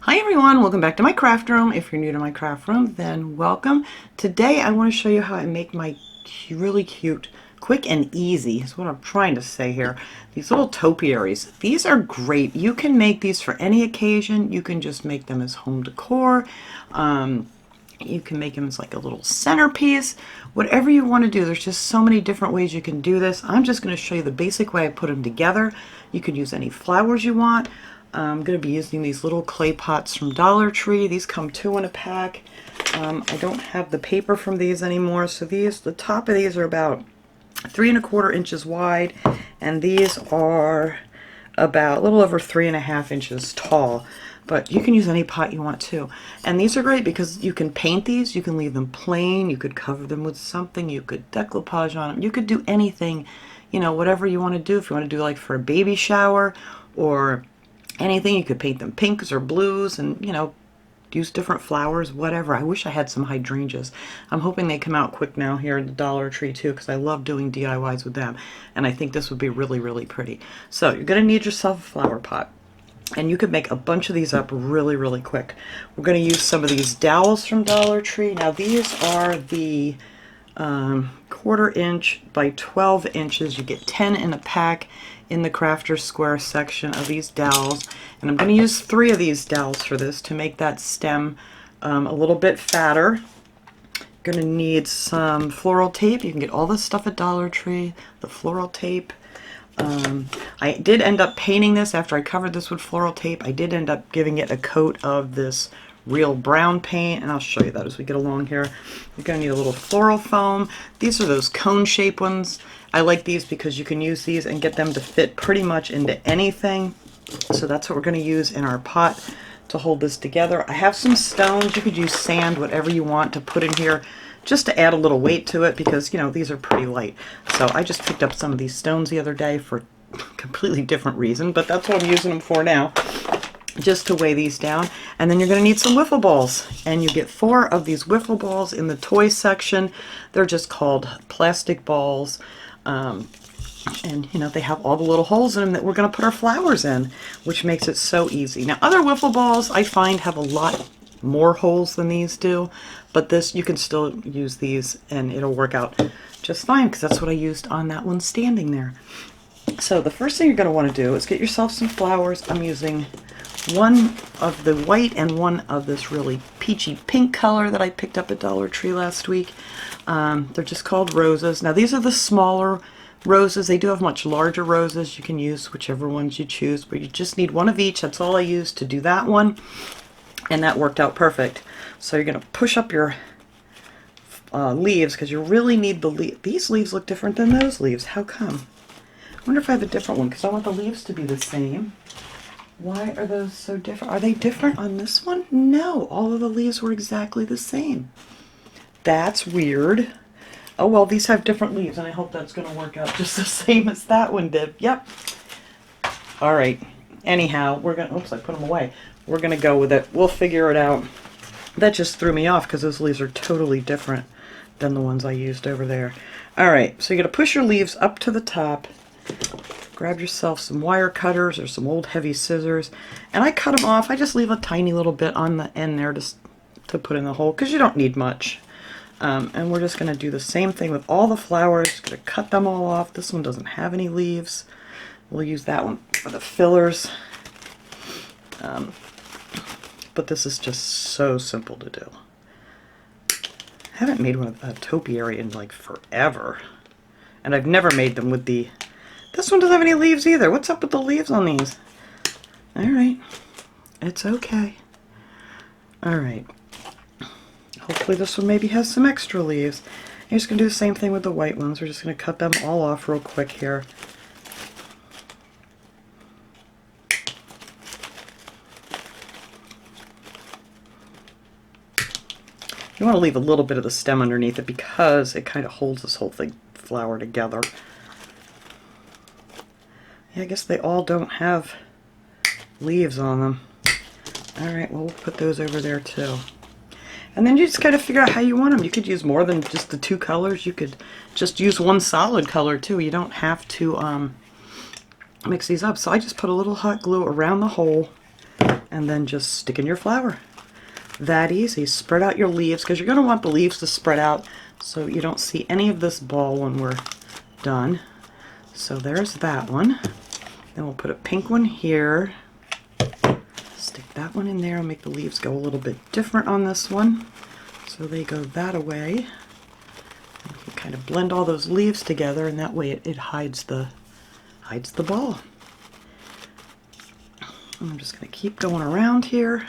Hi everyone, welcome back to my craft room. If you're new to my craft room, then welcome. Today I want to show you how I make my really cute, quick and easy, is what I'm trying to say here, these little topiaries. These are great. You can make these for any occasion. You can just make them as home decor. You can make them as like a little centerpiece. Whatever you want to do, there's just so many different ways you can do this. I'm just going to show you the basic way I put them together. You could use any flowers you want. I'm going to be using these little clay pots from Dollar Tree. These come 2 in a pack. I don't have the paper from these anymore, so the top of these are about 3 1/4 inches wide, and these are about a little over 3.5 inches tall. But you can use any pot you want to. And these are great because you can paint these, you can leave them plain, you could cover them with something, you could decoupage on them, you could do anything, you know, whatever you want to do. If you want to do like for a baby shower or anything, you could paint them pinks or blues and, you know, use different flowers, whatever. I wish I had some hydrangeas. I'm hoping they come out quick now here at the Dollar Tree too, because I love doing DIYs with them. And I think this would be really, really pretty. So you're going to need yourself a flower pot. And you could make a bunch of these up really, really quick. We're going to use some of these dowels from Dollar Tree. Now these are the 1/4 inch by 12 inches. You get 10 in a pack in the Crafter's Square section of these dowels. And I'm going to use 3 of these dowels for this to make that stem a little bit fatter. Going to need some floral tape. You can get all this stuff at Dollar Tree, the floral tape. I did end up painting this after I covered this with floral tape. I did end up giving it a coat of this real brown paint, and I'll show you that as we get along here. You're going to need a little floral foam. These are those cone shape ones. I like these because you can use these and get them to fit pretty much into anything. So that's what we're going to use in our pot to hold this together. I have some stones. You could use sand, whatever you want to put in here, just to add a little weight to it because, you know, these are pretty light. So I just picked up some of these stones the other day for a completely different reason, but that's what I'm using them for now, just to weigh these down. And then you're going to need some wiffle balls, and you get 4 of these wiffle balls in the toy section. They're just called plastic balls, and you know, they have all the little holes in them that we're going to put our flowers in, which makes it so easy. Now other wiffle balls I find have a lot more holes than these do, but this, you can still use these and it'll work out just fine because that's what I used on that one standing there. So the first thing you're going to want to do is get yourself some flowers. I'm using 1 of the white and 1 of this really peachy pink color that I picked up at Dollar Tree last week. They're just called roses. Now these are the smaller roses. They do have much larger roses. You can use whichever ones you choose, but you just need 1 of each. That's all I used to do that one, and that worked out perfect. So you're going to push up your leaves because you really need the leaves. These leaves look different than those leaves. How come? I wonder if I have a different one because I want the leaves to be the same. Why are those so different? Are they different on this one? No, all of the leaves were exactly the same. That's weird. Oh well, these have different leaves, and I hope that's going to work out just the same as that one did. Yep. All right. Anyhow, we're going to, oops, I put them away. We're going to go with it. We'll figure it out. That just threw me off because those leaves are totally different than the ones I used over there. All right, so you're going to push your leaves up to the top. Grab yourself some wire cutters or some old heavy scissors, and I cut them off. I just leave a tiny little bit on the end there to put in the hole because you don't need much. And we're just going to do the same thing with all the flowers. Just going to cut them all off. This one doesn't have any leaves. We'll use that one for the fillers. But this is just so simple to do. I haven't made one of a topiary in like forever. And I've never made them with the... This one doesn't have any leaves either. What's up with the leaves on these? Alright. It's okay. Alright. Hopefully this one maybe has some extra leaves. I'm just going to do the same thing with the white ones. We're just going to cut them all off real quick here. You want to leave a little bit of the stem underneath it because it kind of holds this whole flower together. Yeah, I guess they all don't have leaves on them. Alright, well, we'll put those over there too. And then you just gotta figure out how you want them. You could use more than just the 2 colors. You could just use 1 solid color too. You don't have to mix these up. So I just put a little hot glue around the hole and then just stick in your flower. That easy. Spread out your leaves because you're going to want the leaves to spread out so you don't see any of this ball when we're done. So there's that one. Then we'll put a pink one here. Stick that one in there and make the leaves go a little bit different on this one. So they go that away. You can kind of blend all those leaves together, and that way it hides the ball. And I'm just going to keep going around here.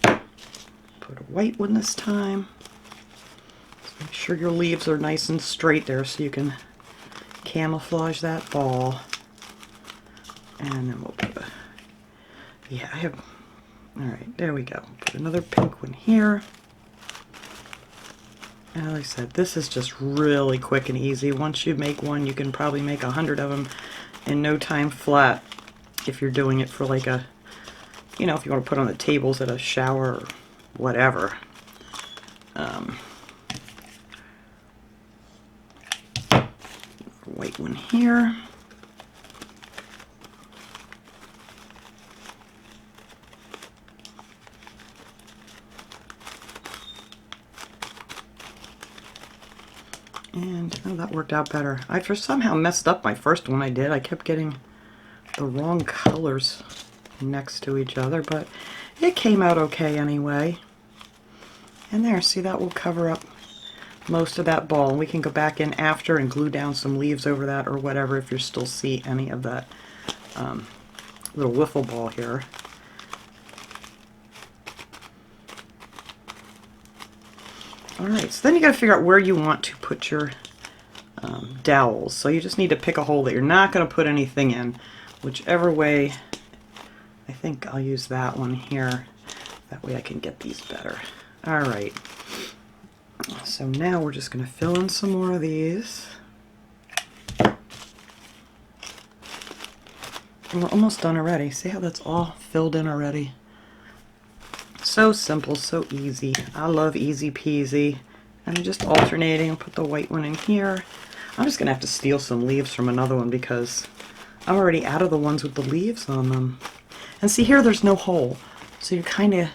Put a white one this time. So make sure your leaves are nice and straight there so you can camouflage that ball. And then we'll put a, yeah, I have, alright, there we go. Put another pink one here. And like I said, this is just really quick and easy. Once you make one, you can probably make 100 of them in no time flat if you're doing it for like a, you know, if you want to put on the tables at a shower or whatever. White one here. And oh, that worked out better. I just somehow messed up my first one I did. I kept getting the wrong colors next to each other, but it came out okay anyway. And there, see, that will cover up most of that ball. And we can go back in after and glue down some leaves over that or whatever if you still see any of that little wiffle ball here. Alright, so then you got to figure out where you want to put your dowels. So you just need to pick a hole that you're not going to put anything in. Whichever way, I think I'll use that one here. That way I can get these better. Alright, so now we're just going to fill in some more of these. And we're almost done already. See how that's all filled in already? So simple, so easy. I love easy peasy. And I'm just alternating. I'll put the white one in here. I'm just going to have to steal some leaves from another one because I'm already out of the ones with the leaves on them. And see here, there's no hole. So you kind of,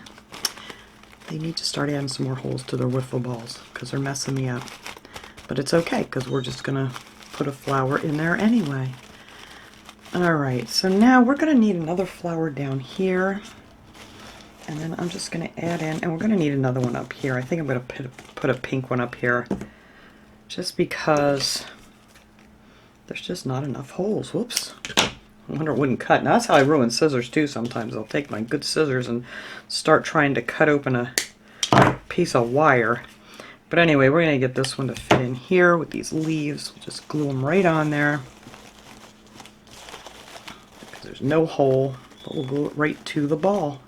they need to start adding some more holes to their wiffle balls because they're messing me up. But it's okay because we're just going to put a flower in there anyway. Alright, so now we're going to need another flower down here. And then I'm just going to add in, and we're going to need another one up here. I think I'm going to put a pink one up here just because there's just not enough holes. Whoops. I wonder it wouldn't cut. Now that's how I ruin scissors too sometimes. I'll take my good scissors and start trying to cut open a piece of wire. But anyway, we're going to get this one to fit in here with these leaves. We'll just glue them right on there. Because there's no hole, but we'll glue it right to the ball.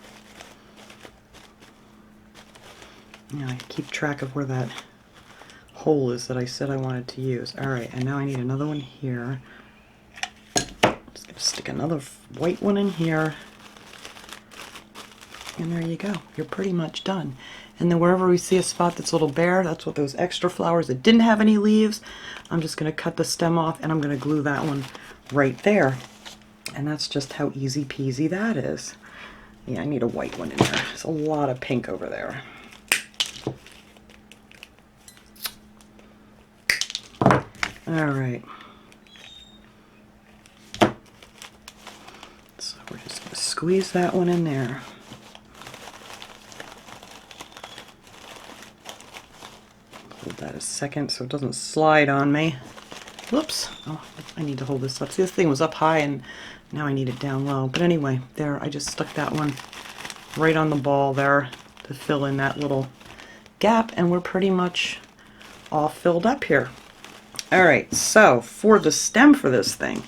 Now I keep track of where that hole is that I said I wanted to use. Alright, and now I need another one here. Just going to stick another white one in here. And there you go. You're pretty much done. And then wherever we see a spot that's a little bare, that's what those extra flowers that didn't have any leaves, I'm just going to cut the stem off and I'm going to glue that one right there. And that's just how easy peasy that is. Yeah, I need a white one in there. There's a lot of pink over there. Alright. So we're just going to squeeze that one in there. Hold that a second so it doesn't slide on me. Whoops. Oh, I need to hold this up. See, this thing was up high and now I need it down low. But anyway, there, I just stuck that one right on the ball there to fill in that little gap, and we're pretty much all filled up here. Alright, so for the stem for this thing,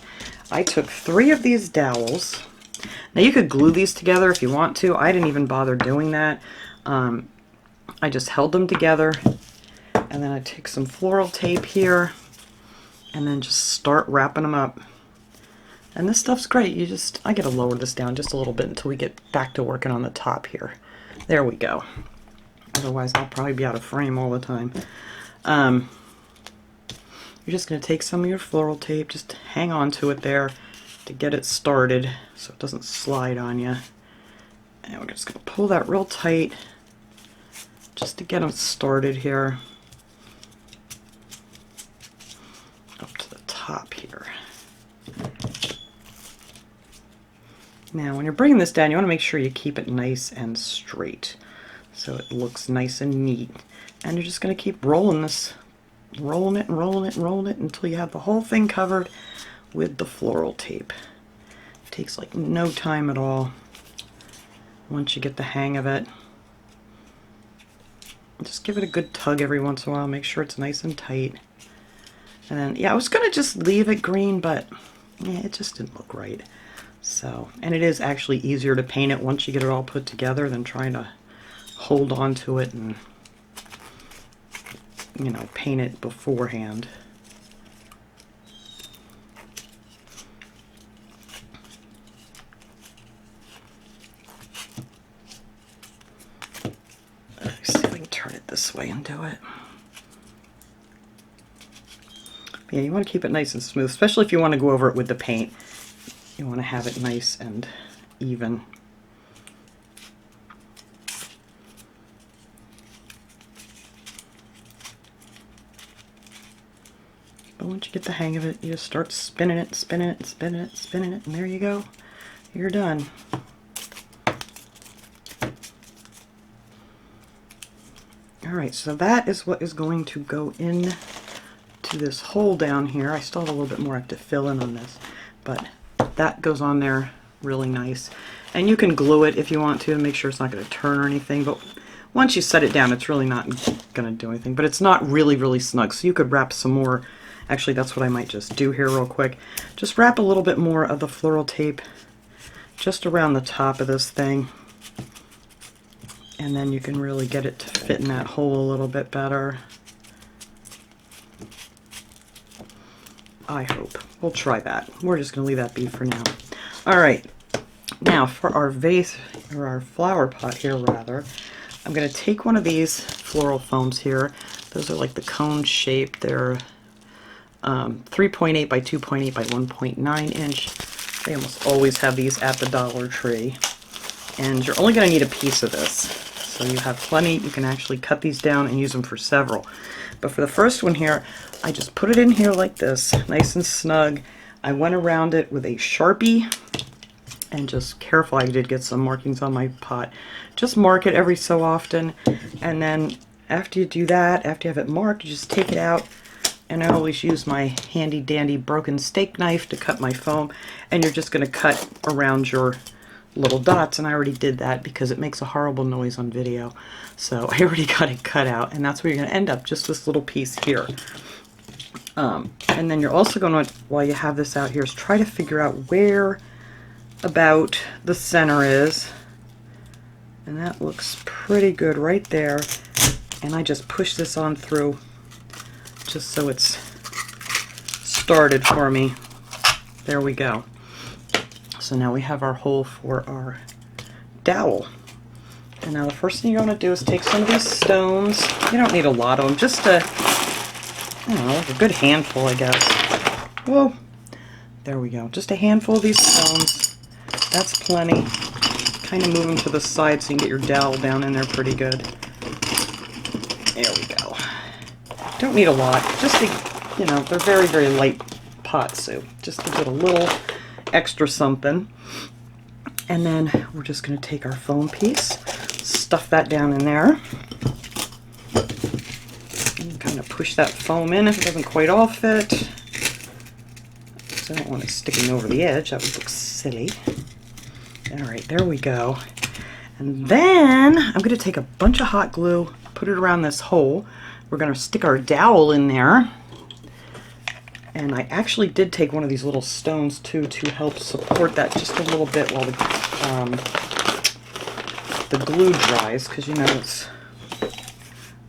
I took 3 of these dowels. Now you could glue these together if you want to. I didn't even bother doing that. I just held them together, and then I take some floral tape here and then just start wrapping them up. And this stuff's great. I gotta lower this down just a little bit until we get back to working on the top here. There we go. Otherwise I'll probably be out of frame all the time. You're just going to take some of your floral tape, just hang on to it there, to get it started so it doesn't slide on you. And we're just going to pull that real tight just to get them started here. Up to the top here. Now when you're bringing this down, you want to make sure you keep it nice and straight so it looks nice and neat. And you're just going to keep rolling this, rolling it and rolling it and rolling it until you have the whole thing covered with the floral tape. It takes like no time at all once you get the hang of it. Just give it a good tug every once in a while, make sure it's nice and tight. And then, yeah, I was going to just leave it green, but yeah, it just didn't look right. So, and it is actually easier to paint it once you get it all put together than trying to hold on to it and, you know, paint it beforehand. Let's see if I can turn it this way and do it. Yeah, you want to keep it nice and smooth, especially if you want to go over it with the paint. You want to have it nice and even. But once you get the hang of it, you just start spinning it, spinning it, spinning it, spinning it, and there you go. You're done. Alright, so that is what is going to go in to this hole down here. I still have a little bit more I have to fill in on this, but that goes on there really nice. And you can glue it if you want to make sure it's not going to turn or anything, but once you set it down, it's really not going to do anything. But it's not really, really snug, so you could wrap some more. Actually, that's what I might just do here real quick. Just wrap a little bit more of the floral tape just around the top of this thing. And then you can really get it to fit in that hole a little bit better. I hope. We'll try that. We're just going to leave that be for now. Alright, now for our vase, or our flower pot here rather, I'm going to take one of these floral foams here. Those are like the cone shape. They're 3.8 by 2.8 by 1.9 inch. They almost always have these at the Dollar Tree. And you're only going to need a piece of this. So you have plenty. You can actually cut these down and use them for several. But for the first one here, I just put it in here like this, nice and snug. I went around it with a Sharpie and just careful, I did get some markings on my pot. Just mark it every so often, and then after you do that, after you have it marked, you just take it out. And I always use my handy dandy broken steak knife to cut my foam, and you're just going to cut around your little dots, and I already did that because it makes a horrible noise on video. So I already got it cut out, and that's where you're going to end up, just this little piece here. And then you're also going to, while you have this out here, is try to figure out where about the center is. And that looks pretty good right there. And I just push this on through just so it's started for me. There we go. So now we have our hole for our dowel. And now the first thing you're going to do is take some of these stones. You don't need a lot of them, just a, I don't know, a good handful, I guess. Whoa, there we go. Just a handful of these stones. That's plenty. Kind of move them to the side so you can get your dowel down in there pretty good. There we go. Don't need a lot. Just to, you know, they're very, very light pot soup. Just to get a little extra something. And then we're just going to take our foam piece, stuff that down in there. And kind of push that foam in if it doesn't quite all fit. So I don't want it sticking over the edge. That would look silly. Alright, there we go. And then I'm going to take a bunch of hot glue, put it around this hole. We're going to stick our dowel in there. And I actually did take one of these little stones too to help support that just a little bit while the glue dries, because you know it's...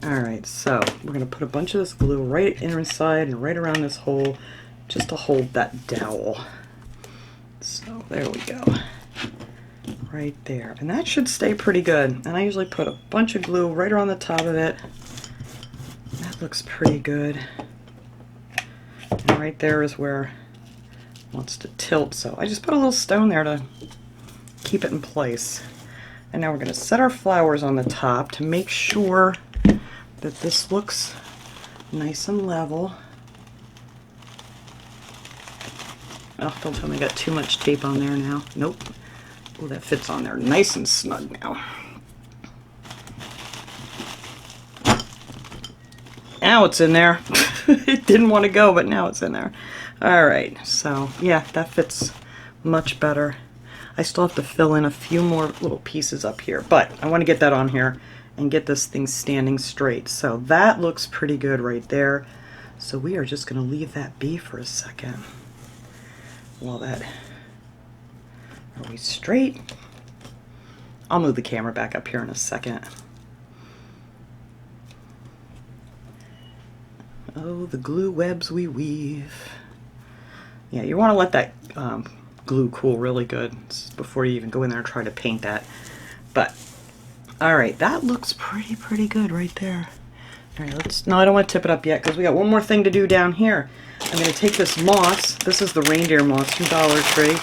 Alright, so we're going to put a bunch of this glue right inside and right around this hole just to hold that dowel. So there we go. Right there. And that should stay pretty good. And I usually put a bunch of glue right around the top of it. That looks pretty good. And right there is where wants to tilt, so I just put a little stone there to keep it in place. And now we're going to set our flowers on the top to make sure that this looks nice and level. Oh, don't tell me I got too much tape on there now. Nope. Oh, that fits on there nice and snug now. Now it's in there. It didn't want to go, but now it's in there. Alright, so yeah, that fits much better. I still have to fill in a few more little pieces up here, but I want to get that on here and get this thing standing straight. So that looks pretty good right there. So we are just going to leave that be for a second. While that... Are we straight? I'll move the camera back up here in a second. Oh, the glue webs we weave. Yeah, you want to let that glue cool really good before you even go in there and try to paint that. But, alright, that looks pretty good right there. Alright, no, I don't want to tip it up yet because we got one more thing to do down here. I'm going to take this moss. This is the reindeer moss from Dollar Tree.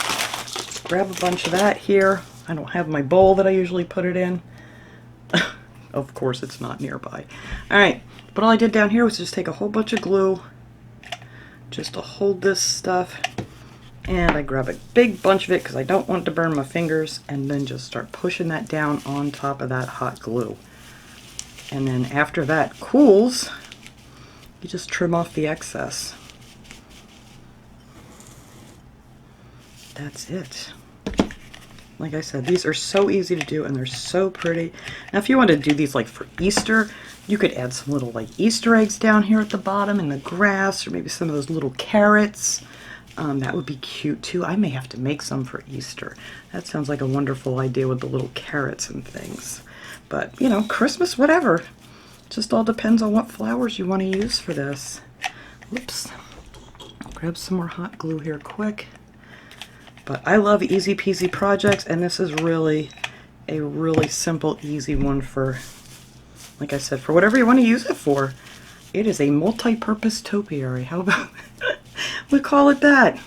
Grab a bunch of that here. I don't have my bowl that I usually put it in. Of course, it's not nearby. Alright. But all I did down here was just take a whole bunch of glue just to hold this stuff, and I grab a big bunch of it because I don't want to burn my fingers, and then just start pushing that down on top of that hot glue. And then after that cools, you just trim off the excess. That's it. Like I said, these are so easy to do and they're so pretty. Now if you want to do these like for Easter, you could add some little like Easter eggs down here at the bottom in the grass, or maybe some of those little carrots. That would be cute too. I may have to make some for Easter. That sounds like a wonderful idea with the little carrots and things. But, you know, Christmas, whatever. It just all depends on what flowers you want to use for this. Whoops. Grab some more hot glue here quick. But I love easy peasy projects, and this is really a really simple, easy one for, like I said, for whatever you want to use it for. It is a multi-purpose topiary. How about we call it that?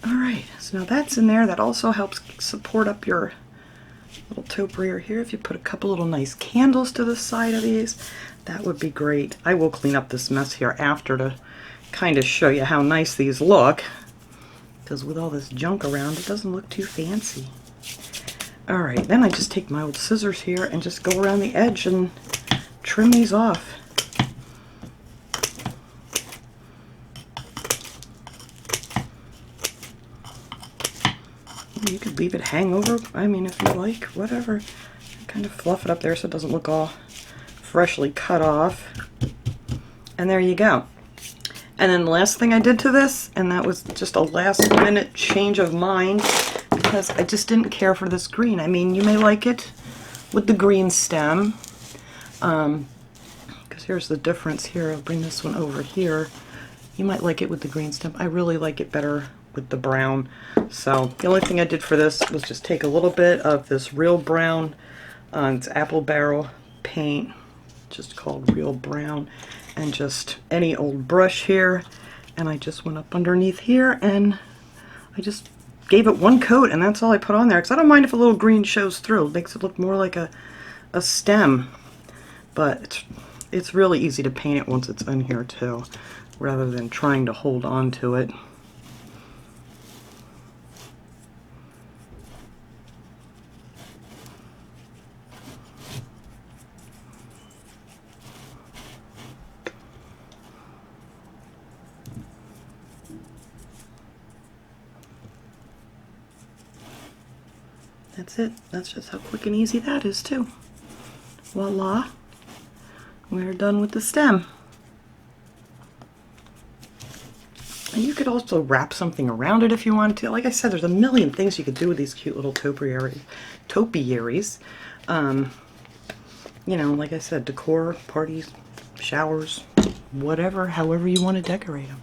Alright, so now that's in there. That also helps support up your little topiary here. If you put a couple little nice candles to the side of these, that would be great. I will clean up this mess here after to kind of show you how nice these look. Because with all this junk around, it doesn't look too fancy. Alright, then I just take my old scissors here and just go around the edge and trim these off. You could leave it hang over, I mean, if you like, whatever. Kind of fluff it up there so it doesn't look all freshly cut off. And there you go. And then the last thing I did to this, and that was just a last minute change of mind, because I just didn't care for this green. I mean, you may like it with the green stem, because here's the difference here. I'll bring this one over here. You might like it with the green stem. I really like it better with the brown. So the only thing I did for this was just take a little bit of this real brown, it's apple barrel paint, just called Real Brown, and just any old brush here, and I just went up underneath here and I just gave it one coat, and that's all I put on there, because I don't mind if a little green shows through. It makes it look more like a stem, but it's really easy to paint it once it's in here too, rather than trying to hold on to it. That's it. That's just how quick and easy that is too. Voila. We're done with the stem. And you could also wrap something around it if you wanted to. Like I said, there's a million things you could do with these cute little topiaries. You know, like I said, decor, parties, showers, whatever, however you want to decorate them.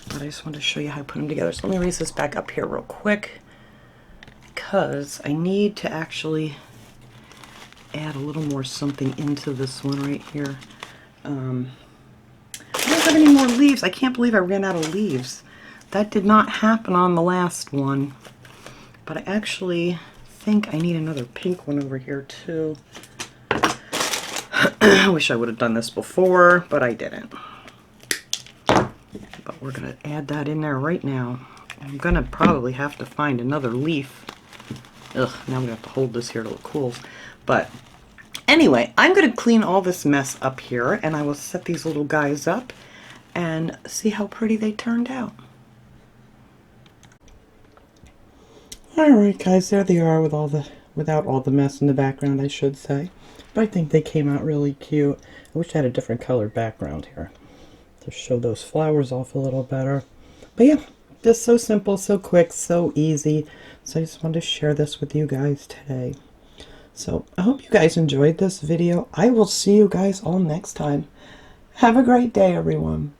But I just wanted to show you how I put them together. So let me raise this back up here real quick, because I need to actually add a little more something into this one right here. I don't have any more leaves. I can't believe I ran out of leaves. that did not happen on the last one. But I actually think I need another pink one over here too. I wish I would have done this before, but I didn't. But we're going to add that in there right now. I'm going to probably have to find another leaf. Ugh, now I'm going to have to hold this here till it cools. But anyway, I'm going to clean all this mess up here, and I will set these little guys up and see how pretty they turned out. Alright guys, there they are with without all the mess in the background, I should say. But I think they came out really cute. I wish I had a different colored background here to show those flowers off a little better. But yeah, just so simple, so quick, so easy. So I just wanted to share this with you guys today. So I hope you guys enjoyed this video. I will see you guys all next time. Have a great day, everyone.